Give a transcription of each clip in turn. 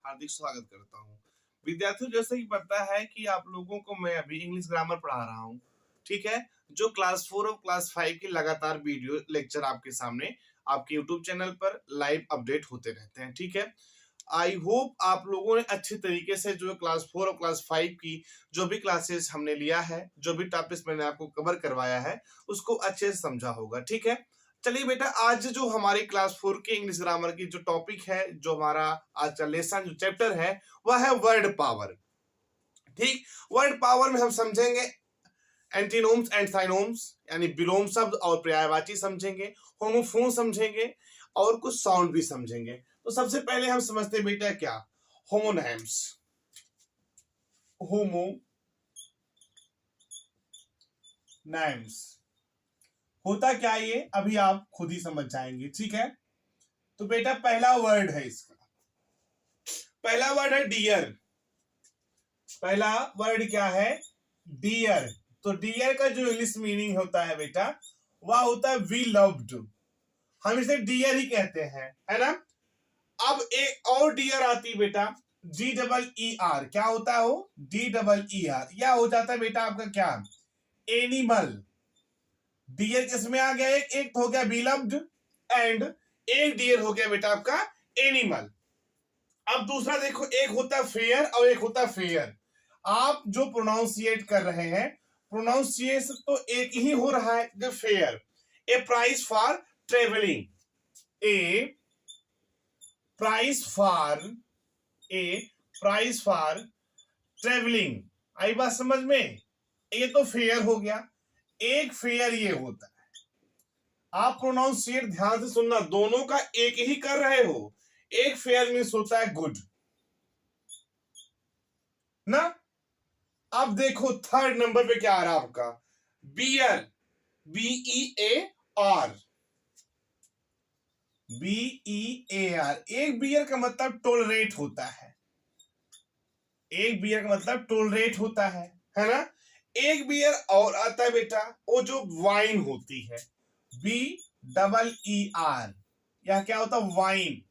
हार्दिक स्वागत करता हूँ। विद्यार्थियों, जैसे कि पता है कि आप लोगों को मैं अभी इंग्लिश ग्रामर पढ़ा रहा हूँ, ठीक है? जो क्लास 4 और क्लास 5 की लगातार वीडियो लेक्चर आपके सामने आपके यूट्यूब चैनल पर लाइव अपडेट होते रहते हैं, ठीक है? आई होप आप लोगों ने अच्छे तरीके से जो क्लास 4 और क्लास 5 की जो भी क्लासेस हमने लिया है, जो भी टॉपिक्स मैंने आपको कवर करवाया है, उसको अच्छे से समझा होगा, ठीक है? चलिए बेटा, आज जो हमारी क्लास 4 की इंग्लिश ग्रामर की जो टॉपिक है, जो हमारा आज का लेसन जो चैप्टर है, वह है वर्ड पावर। ठीक, वर्ड पावर में हम समझेंगे एंटीनोम्स एंड साइनोम्स, यानी विलोम शब्द और पर्यायवाची समझेंगे, होमोफोन समझेंगे और कुछ साउंड भी समझेंगे। तो सबसे पहले हम समझते हैं बेटा क्या, होमोनैम्स। होमोनैम्स होता क्या, ये अभी आप खुद ही समझ जाएंगे, ठीक है? तो बेटा पहला वर्ड है इसका, पहला वर्ड है डियर। पहला वर्ड क्या है, डियर। तो डियर का जो इंग्लिश मीनिंग होता है बेटा, वह होता है वी लव्ड। हम इसे डियर ही कहते हैं, है ना? अब एक और डियर आती बेटा, DEER। क्या होता है वो, DEER। यह हो जाता है बेटा आपका क्या, एनिमल। डियर किसमें आ गया, एक तो हो गया बिलव्ड एंड एक डियर हो गया बेटा आपका एनिमल। अब दूसरा देखो, एक होता है फेयर और एक होता है फेयर। आप जो प्रोनाउंसिएट कर रहे हैं, प्रोनाउंसिएशन तो एक ही हो रहा है, the fare. A price for travelling, a price for, a price for travelling. आई बात समझ में? ये तो फेयर हो गया, एक फेयर ये होता है। आप प्रोनाउंसिएट ध्यान से सुनना, दोनों का एक ही कर रहे हो। एक फेयर मीन्स होता है गुड ना। अब देखो थर्ड नंबर पे क्या आ रहा है आपका, बियर, BEAR, BEAR। एक बियर का मतलब टोलरेट होता है, एक बियर का मतलब टोलरेट होता है ना? एक बियर और आता है बेटा, वो जो वाइन होती है, BEER। यह क्या होता है, वाइन।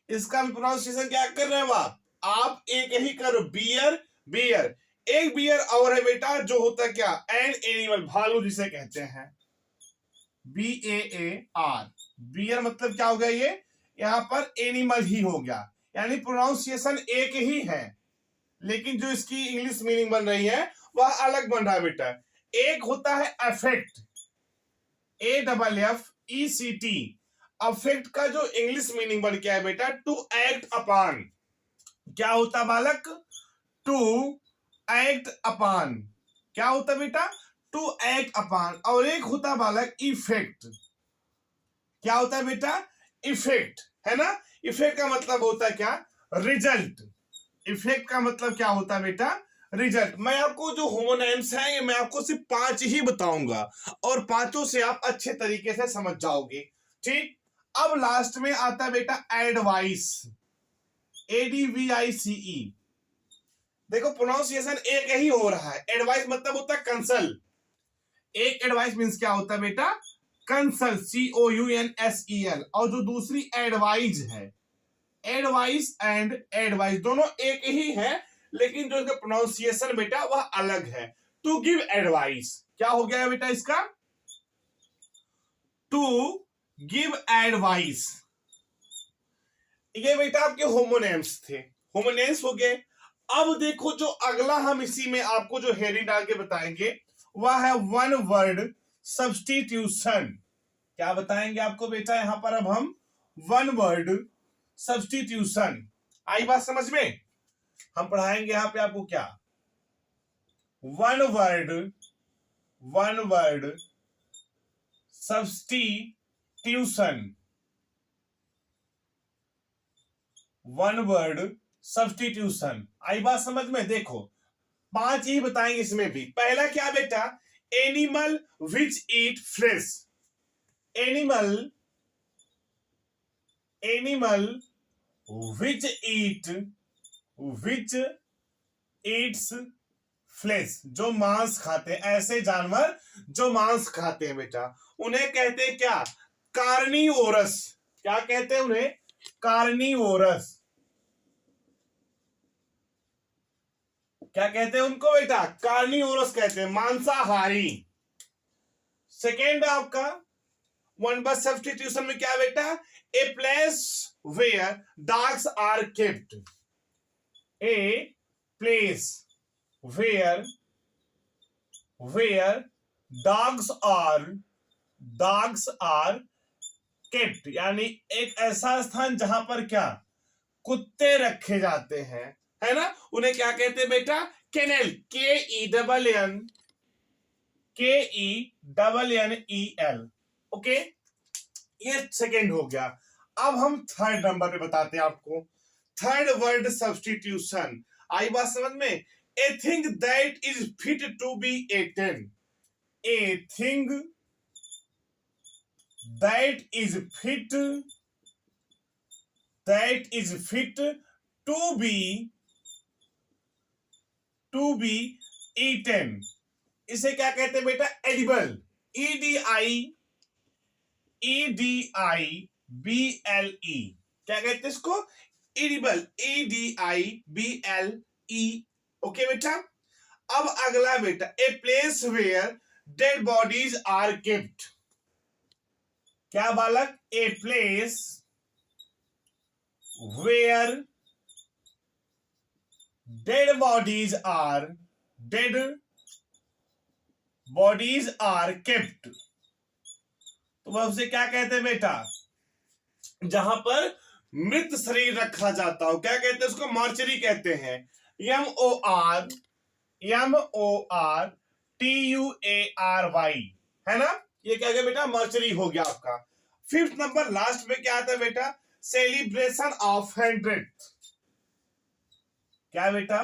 इसका प्रोनाउंसिएशन क्या कर रहे हो आप एक ही करो, बियर, बियर। एक बियर और है बेटा, जो होता है क्या, एन एनिमल, भालू जिसे कहते हैं, BAAR। बियर मतलब क्या हो गया, ये यहां पर एनिमल ही हो गया, यानी प्रोनाउंसिएशन एक ही है, लेकिन जो इसकी इंग्लिश मीनिंग बन रही है वह अलग बन रहा है बेटा। एक होता है अफेक्ट, AFFECT। अफेक्ट का जो इंग्लिश मीनिंग बन क्या है बेटा, टू एक्ट अपॉन। क्या होता बालक, टू एक्ट अपॉन। क्या होता बेटा, टू एक्ट अपॉन। और एक होता बालक इफेक्ट। क्या होता है बेटा, इफेक्ट, है ना? इफेक्ट का मतलब होता है क्या, रिजल्ट। इफेक्ट का मतलब क्या होता है बेटा, रिजल्ट। मैं आपको जो होमोनैम्स हैं, मैं आपको सिर्फ 5 ही बताऊंगा और पांचों से आप अच्छे तरीके से समझ जाओगे, ठीक? अब लास्ट में आता है बेटा एडवाइस, ADVICE। देखो प्रोनाउंसिएशन एक ही हो रहा है, एडवाइस मतलब होता है कंसल। एक एडवाइस मींस क्या होता है बेटा, कंसल, COUNSEL। और जो दूसरी एडवाइज है, एडवाइस एंड एडवाइस दोनों एक ही है, लेकिन जो इसका प्रोनाउंसिएशन बेटा वह अलग है। टू गिव एडवाइस, क्या हो गया बेटा इसका, टू गिव एडवाइस। ये बेटा आपके होमोनेम्स थे, होमोनेम्स हो गए। अब देखो जो अगला हम इसी में आपको जो हेडिंग डाल के बताएंगे, वह है वन वर्ड सब्स्टिट्यूशन। क्या बताएंगे आपको बेटा यहां पर, अब हम वन वर्ड सब्स्टिट्यूशन। आई बात समझ में? हम पढ़ाएंगे यहां पे आपको क्या, one word substitution, one word substitution. आई बात समझ में? देखो 5 ही बताएंगे इसमें भी। पहला क्या बेटा, animal which eat flesh. Animal which eats flesh, जो मांस खाते हैं, ऐसे जानवर जो मांस खाते हैं बेटा, उन्हें कहते हैं क्या, कार्निवोरस। क्या कहते हैं उन्हें, कार्निवोरस। क्या कहते हैं उनको बेटा? कार्निवोरस कहते हैं, मांसाहारी। सेकेंड आपका वन वर्ड सब्स्टिट्यूशन में क्या बेटा? A place where dogs are kept. A place where dogs are kept, यानी एक ऐसा स्थान जहां पर क्या? कुत्ते रखे जाते हैं, है ना? उन्हें क्या कहते हैं बेटा? केनेल। KENNEL। ओके, ये सेकेंड हो गया। अब हम थर्ड नंबर पे बताते हैं आपको। थर्ड वर्ड सब्स्टिट्यूशन आई बात समझ में? A thing that is fit to be eaten। A thing that is fit to be eaten। इसे क्या कहते हैं बेटा? एडिबल। EDIBLE। क्या कहते हैं इसको? एडिबल। EDIBLE। ओके बेटा। अब अगला बेटा, a place where dead bodies are kept. क्या बालक? A place where dead bodies are kept. तो वह उसे क्या कहते हैं बेटा? जहां पर मृत शरीर रखा जाता हो, क्या कहते हैं उसको? मॉर्चरी कहते हैं। MORTUARY, है ना? ये क्या गया बेटा? मॉर्चरी हो गया आपका। फिफ्थ नंबर लास्ट में क्या आता है बेटा? Celebration of 100th। क्या बेटा?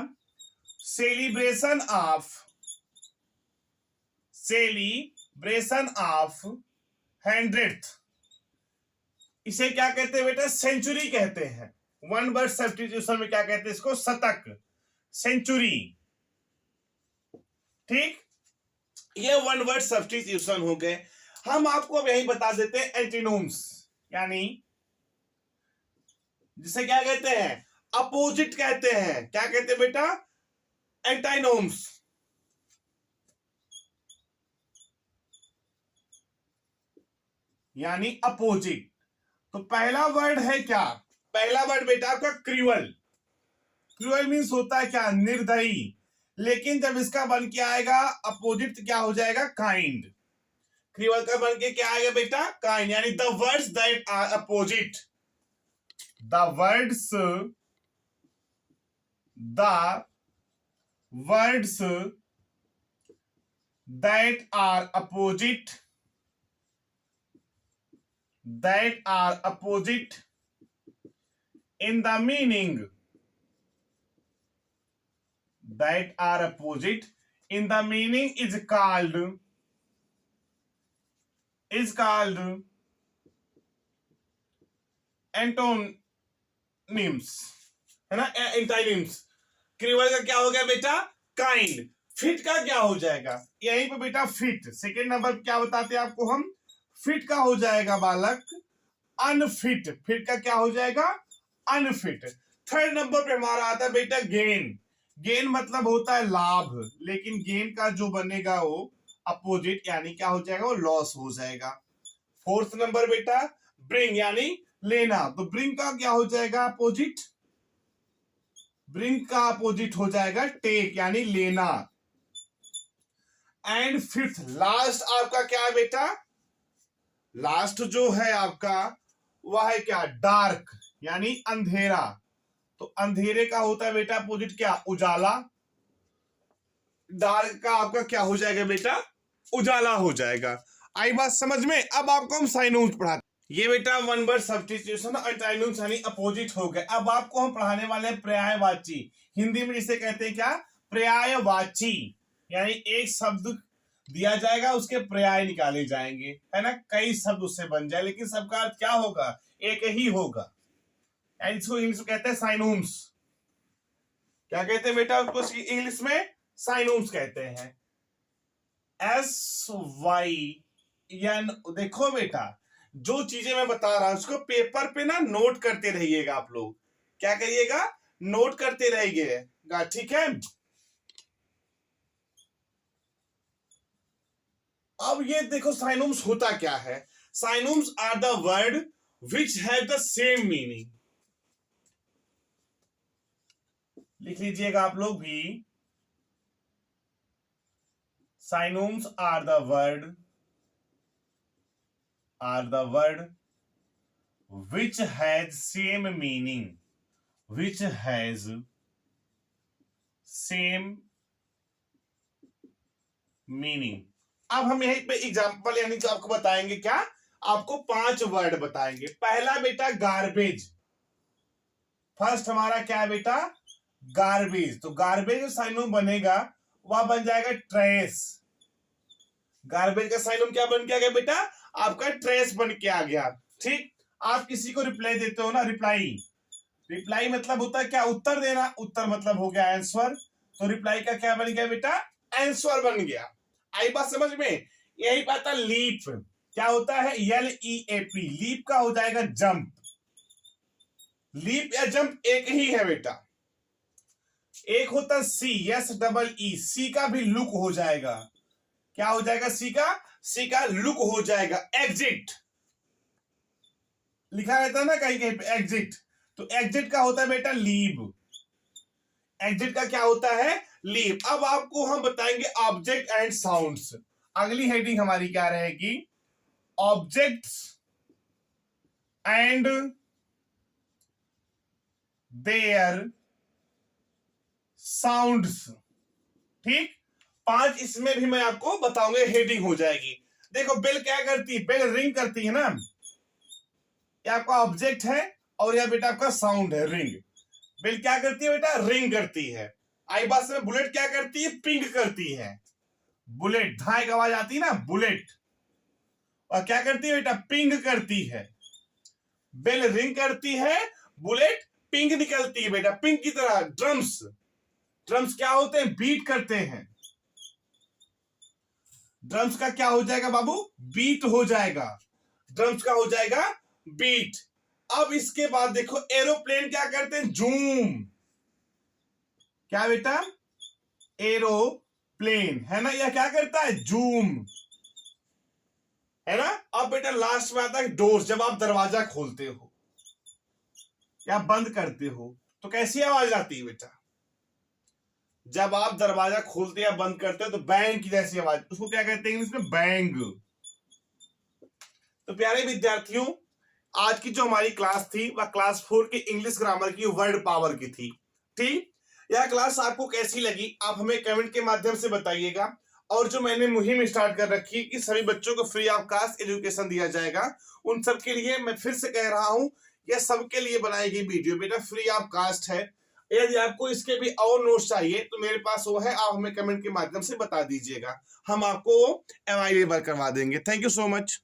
Celebration of 100th। इसे क्या कहते हैं बेटा? सेंचुरी कहते हैं। वन वर्ड सब्स्टिट्यूशन में क्या कहते हैं इसको? शतक, सेंचुरी। ठीक, ये वन वर्ड सब्स्टिट्यूशन हो गए। हम आपको अब यही बता देते हैं एंटीनोम्स, यानी जिसे क्या कहते हैं? अपोजिट कहते हैं। क्या कहते हैं बेटा? एंटाइनोम्स। यानी अपोजिट। तो पहला वर्ड है क्या? पहला वर्ड बेटा आपका क्रूअल। क्रूअल मीन्स होता है क्या? निर्दयी। लेकिन जब इसका बन के आएगा अपोजिट, क्या हो जाएगा? काइंड। क्रूअल का बन के क्या आएगा बेटा? काइंड। यानी the words that are opposite, the words that are opposite in the meaning is called antonyms, है ना? एंटाइनिम्स। क्रूअल का क्या हो गया बेटा? काइंड। फिट का क्या हो जाएगा? यहीं पे बेटा फिट। सेकेंड नंबर क्या बताते हैं आपको हम? फिट का हो जाएगा बालक अनफिट। फिट का क्या हो जाएगा? अनफिट। थर्ड नंबर पे हमारा आता है बेटा गेन। गेन मतलब होता है लाभ, लेकिन गेन का जो बनेगा वो अपोजिट, यानी क्या हो जाएगा? वो लॉस हो जाएगा। फोर्थ नंबर बेटा ब्रिंग, यानी लेना। तो ब्रिंग का क्या हो जाएगा? अपोजिट। ब्रिंग का अपोजिट हो जाएगा टेक, यानी लेना। एंड फिफ्थ लास्ट आपका क्या है बेटा? लास्ट जो है आपका वह है क्या? डार्क, यानी अंधेरा। तो अंधेरे का होता है बेटा अपोजिट क्या? उजाला। डार्क का आपका क्या हो जाएगा बेटा? उजाला हो जाएगा। आई बात समझ में? अब आपको हम साइनोम्स पढ़ाते। ये बेटा वन वर्ड सब्स्टिट्यूशन और एंटाइनोम्स यानी अपोजिट हो गए। अब आपको हम पढ़ाने वाले हैं पर्यायवाची। हिंदी में जिसे कहते हैं क्या? पर्यायवाची। यानी एक शब्द दिया जाएगा, उसके पर्याय निकाले जाएंगे, है ना? कई शब्द उससे बन जाए, लेकिन सबका अर्थ क्या होगा? एक ही होगा। इसको इंग्लिश में कहते हैं साइनोम्स। क्या कहते हैं बेटा उसको इंग्लिश में? साइनोम्स कहते हैं। SYN। देखो बेटा, जो चीजें मैं बता रहा हूं उसको पेपर पे ना नोट करते रहिएगा आप लोग। क्या करिएगा? नोट करते रहिएगा, ठीक है? अब ये देखो साइनोम्स होता क्या है। Synonyms are the word which have the same meaning. लिख लीजिएगा आप लोग भी। Synonyms are the word which has same meaning, which has same meaning। अब हम यहीं पे एग्जांपल यानी जो आपको बताएंगे क्या, आपको 5 वर्ड बताएंगे। पहला बेटा गार्बेज। फर्स्ट हमारा क्या है बेटा, गार्बेज। तो गार्बेज जो साइनोम बनेगा वह बन जाएगा ट्रेस। गार्बेज का साइनोम क्या बन के आ गया बेटा, आपका ट्रेस बन के आ गया। ठीक, आप किसी को रिप्लाई देते हो ना, रिप्लाई, रिप्लाई मतलब होता है क्या, उत्तर देना। उत्तर मतलब हो गया आंसर। तो रिप्लाई का क्या बन गया बेटा, आंसर बन गया। आई बात समझ में। यही बात है लीप। क्या होता है, LEAP। लीप का हो जाएगा जंप। लीप या जंप एक ही है बेटा। एक होता है CSEE। सी का भी लुक हो जाएगा। क्या हो जाएगा, सी का लुक हो जाएगा। एग्जिट लिखा रहता है ना कहीं कहीं पे, एग्जिट। तो एग्जिट का होता है बेटा लीव। एग्जिट का क्या होता है, लीव। अब आपको हम बताएंगे ऑब्जेक्ट एंड साउंड्स। अगली हेडिंग हमारी क्या रहेगी, ऑब्जेक्ट्स एंड देयर साउंड्स। ठीक, 5 इसमें भी मैं आपको बताऊंगा, हेडिंग हो जाएगी। देखो बेल क्या करती है, बेल रिंग करती है ना। ये आपका ऑब्जेक्ट है और यह बेटा आपका साउंड है, रिंग। बेल क्या करती है बेटा, रिंग करती है। आई बात में बुलेट क्या करती है, पिंग करती है। बुलेट धाए की आवाज आती है ना, बुलेट। और क्या करती है बेटा, पिंग करती है। बेल रिंग करती है, बुलेट पिंग निकलती है बेटा, पिंग की तरह। ड्रम्स, ड्रम्स क्या होते हैं, बीट करते हैं। ड्रम्स का क्या हो जाएगा बाबू, बीट हो जाएगा। ड्रम्स का हो जाएगा बीट। अब इसके बाद देखो एरोप्लेन क्या करते हैं, जूम। क्या बेटा, एरोप्लेन है ना, यह क्या करता है, जूम, है ना। अब बेटा लास्ट में आता है डोर्स। जब आप दरवाजा खोलते हो या बंद करते हो तो कैसी आवाज आती है बेटा, जब आप दरवाजा खोलते या बंद करते हो तो बैंग की जैसी आवाज, उसको क्या कहते हैं इंग्लिश में, बैंग। तो प्यारे विद्यार्थियों, आज की जो हमारी क्लास थी वह क्लास 4 की इंग्लिश ग्रामर की वर्ड पावर की थी। ठीक, यह क्लास आपको कैसी लगी आप हमें कमेंट के माध्यम से बताइएगा। और जो मैंने मुहिम स्टार्ट कर रखी कि सभी बच्चों को फ्री ऑफ कास्ट एजुकेशन दिया जाएगा, उन सब के लिए मैं फिर से कह रहा हूं, यह सबके लिए बनाई गई वीडियो बेटा फ्री ऑफ कास्ट है। यदि आपको इसके भी और नोट्स चाहिए तो मेरे पास वो है, आप हमें कमेंट के माध्यम से बता दीजिएगा, हम आपको अवेलेबल करवा देंगे। Thank you so much.